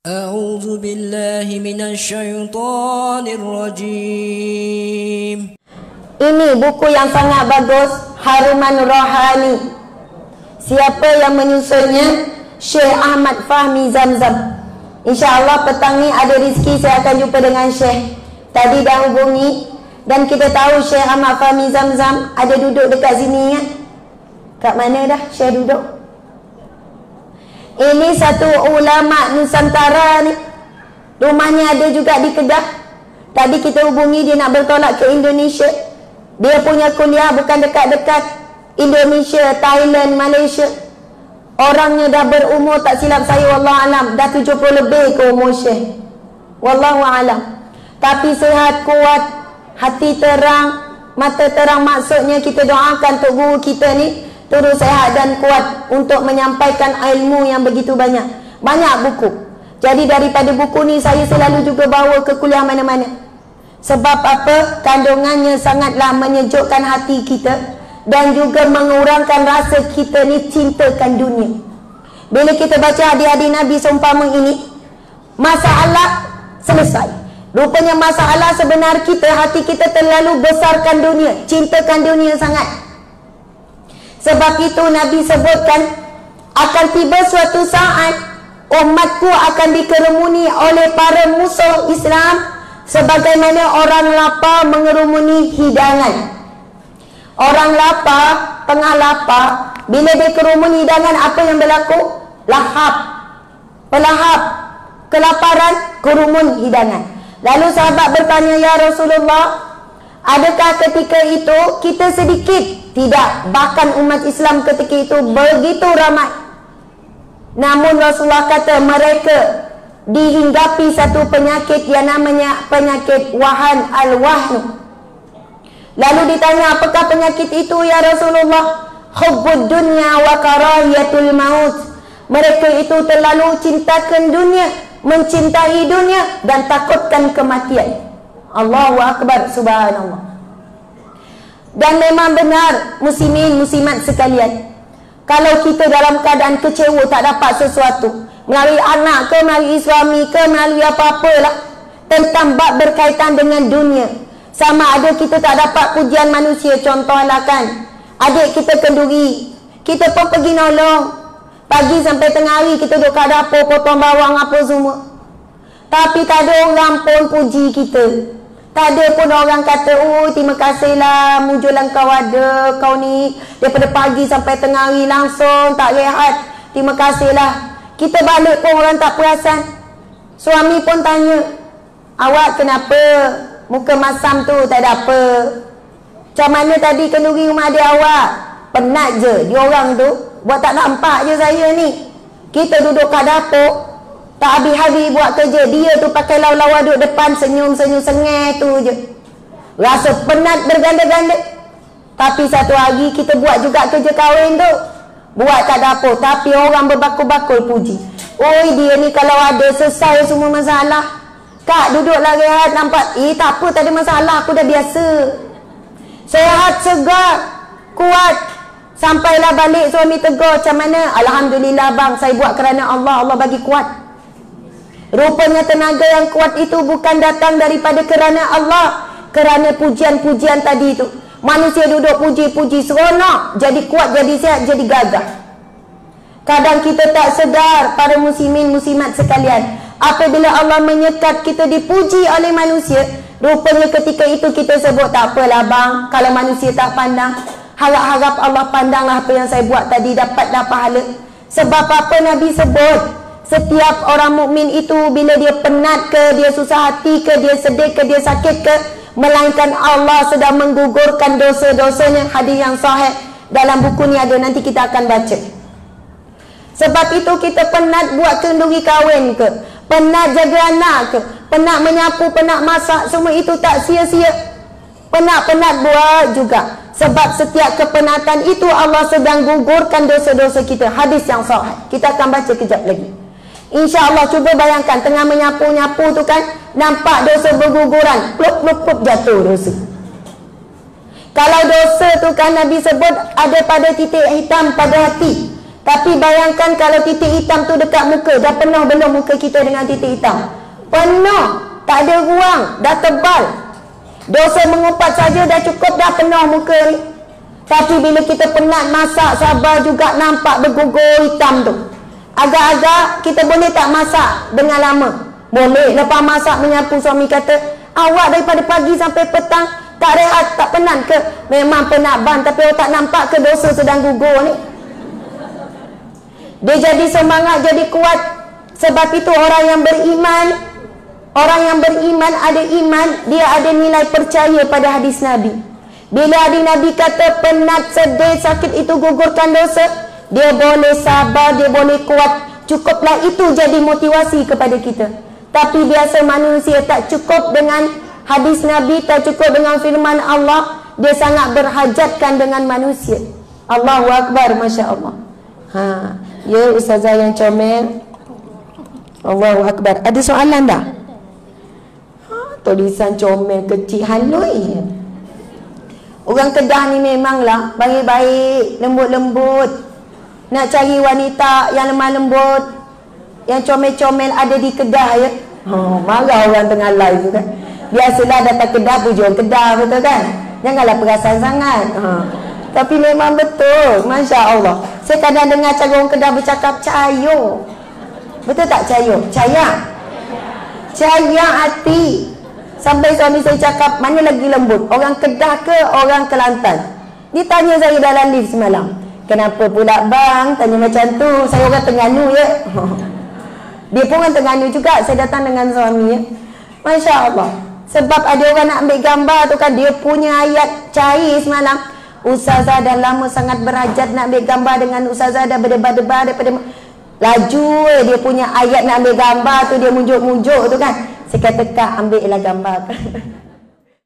أعوذ بالله من الشيطان الرجيم. Ini buku yang sangat bagus, Haruman Rohani. Siapa yang menyusunnya? Syekh Ahmad Fahmi Zamzam. InsyaAllah petang ni ada rezeki saya akan jumpa dengan Syekh. Tadi dah hubungi dan kita tahu Syekh Ahmad Fahmi Zamzam ada duduk dekat sini kan? Kat mana dah Syekh duduk? Ini satu ulama Nusantara ni. Rumahnya ada juga di Kedah. Tadi kita hubungi dia nak bertolak ke Indonesia. Dia punya kuliah bukan dekat-dekat Indonesia, Thailand, Malaysia. Orangnya dah berumur tak silap saya wallahualam dah 70 lebih ke umur Syekh. Wallahualam. Tapi sihat, kuat, hati terang, mata terang. Maksudnya kita doakan untuk guru kita ni terus sihat dan kuat untuk menyampaikan ilmu yang begitu banyak. Banyak buku. Jadi daripada buku ni saya selalu juga bawa ke kuliah mana-mana. Sebab apa? Kandungannya sangatlah menyejukkan hati kita dan juga mengurangkan rasa kita ni cintakan dunia. Bila kita baca hadis-hadis Nabi seumpama ini, masalah selesai. Rupanya masalah sebenar kita, hati kita terlalu besarkan dunia, cintakan dunia sangat. Sebab itu Nabi sebutkan akan tiba suatu saat umatku akan dikerumuni oleh para musuh Islam sebagaimana orang lapar mengerumuni hidangan. Orang lapar, tengah lapar, bila dia kerumuni hidangan, apa yang berlaku? Lahap, pelahap, kelaparan, kerumun hidangan. Lalu sahabat bertanya, ya Rasulullah, adakah ketika itu kita sedikit? Tidak, bahkan umat Islam ketika itu begitu ramai. Namun Rasulullah kata mereka dihinggapi satu penyakit yang namanya penyakit wahan al-wahn. Lalu ditanya, apakah penyakit itu ya Rasulullah? Hubbud dunya wa karahiyatul maut. Mereka itu terlalu cintakan dunia, mencintai dunia dan takutkan kematian. Allahu Akbar, subhanallah. Dan memang benar muslimin muslimat sekalian, kalau kita dalam keadaan kecewa tak dapat sesuatu, melalui anak ke, melalui suami ke, melalui apa-apalah, tentang bab berkaitan dengan dunia, sama ada kita tak dapat pujian manusia. Contohlah kan, adik kita kenduri, kita pun pergi nolong, pagi sampai tengah hari kita duduk kat dapur potong bawang apa semua, tapi tak ada orang pun puji kita. Tak ada pun orang kata, oh terima kasihlah mujulan kau ada, kau ni daripada pagi sampai tengah hari langsung tak rehat, terima kasihlah. Kita balik pun orang tak perasan. Suami pun tanya, awak kenapa muka masam tu, tak ada apa? Macam mana tadi kenduri rumah dia awak? Penat je dia orang tu, buat tak nampak je saya ni. Kita duduk kat dapur tak habis-habis buat kerja, dia tu pakai lawa-lawa duduk depan senyum-senyum sengih tu je. Rasa penat berganda-ganda. Tapi satu hari kita buat juga kerja kahwin tu, buat kat dapur, tapi orang berbakul-bakul puji. Oi dia ni kalau ada selesai semua masalah. Kak duduklah rehat, nampak? Tak apa, tak ada masalah, aku dah biasa. Sehat, segar, kuat. Sampailah balik suami tegur, macam mana? Alhamdulillah bang, saya buat kerana Allah, Allah bagi kuat. Rupanya tenaga yang kuat itu bukan datang daripada kerana Allah, kerana pujian-pujian tadi itu. Manusia duduk puji-puji, seronok, jadi kuat, jadi sihat, jadi gagah. Kadang kita tak sedar, para muslimin muslimat sekalian, apabila Allah menyekat kita dipuji oleh manusia, rupanya ketika itu kita sebut, tak apalah bang, kalau manusia tak pandang, harap-harap Allah pandanglah apa yang saya buat tadi, dapatlah pahala. Sebab apa Nabi sebut? Setiap orang mukmin itu bila dia penat ke, dia susah hati ke, dia sedih ke, dia sakit ke, melainkan Allah sedang menggugurkan dosa-dosanya. Hadis yang sahih dalam buku ni ada, nanti kita akan baca. Sebab itu kita penat buat kenduri kahwin ke, penat jaga anak ke, penat menyapu, penat masak, semua itu tak sia-sia. Penat-penat buat juga. Sebab setiap kepenatan itu Allah sedang gugurkan dosa-dosa kita. Hadis yang sahih. Kita akan baca kejap lagi. InsyaAllah cuba bayangkan tengah menyapu-nyapu tu kan, nampak dosa berguguran, plup-plup-plup jatuh dosa. Kalau dosa tu kan Nabi sebut ada pada titik hitam pada hati. Tapi bayangkan kalau titik hitam tu dekat muka, dah penuh belum muka kita dengan titik hitam? Penuh, tak ada ruang, dah tebal. Dosa mengumpat saja dah cukup, dah penuh muka ni. Tapi bila kita penat masak, sabar juga nampak bergugur hitam tu. Agak-agak kita boleh tak masak dengan lama? Boleh. Lepas masak menyapu, suami kata, awak daripada pagi sampai petang tak rehat, tak penat ke? Memang penat bang, tapi awak tak nampak ke dosa sedang gugur ni? Dia jadi semangat, jadi kuat. Sebab itu orang yang beriman, orang yang beriman ada iman, dia ada nilai percaya pada hadis Nabi. Bila hadis Nabi kata penat, sedih, sakit itu gugurkan dosa, dia boleh sabar, dia boleh kuat. Cukuplah itu jadi motivasi kepada kita. Tapi biasa manusia tak cukup dengan hadis Nabi, tak cukup dengan firman Allah. Dia sangat berhajatkan dengan manusia. Allahu Akbar, Masya Allah. Ya ustazah yang comel. Allahu Akbar. Ada soalan dah? Tulisan comel kecil halui. Orang Kedah ni memanglah baik-baik, lembut-lembut. Nak cari wanita yang lemah lembut, yang comel-comel ada di Kedah ya. Marah orang tengah live tu kan. Biasalah datang Kedah pujuan Kedah, betul kan? Janganlah perasan sangat. Tapi memang betul, Masya Allah. Saya kadang dengar cara orang Kedah bercakap cayo. Betul tak cayo? Cayak. Cayak hati. Sampai suami saya cakap, mana lagi lembut? Orang Kedah ke orang Kelantan? Dia tanya saya dalam lift semalam. Kenapa pula bang? Tanya macam tu. Saya orang Terengganu ya. Dia pun orang Terengganu juga. Saya datang dengan suami ya. Masya Allah. Sebab ada orang nak ambil gambar tu kan, dia punya ayat cair semalam. Ustazah dah lama sangat berhajat nak ambil gambar dengan Ustazah, dah berdebar-debar daripada laju dia punya ayat nak ambil gambar tu, dia mujuk-mujuk tu kan. Saya kata kak ambil lah gambar.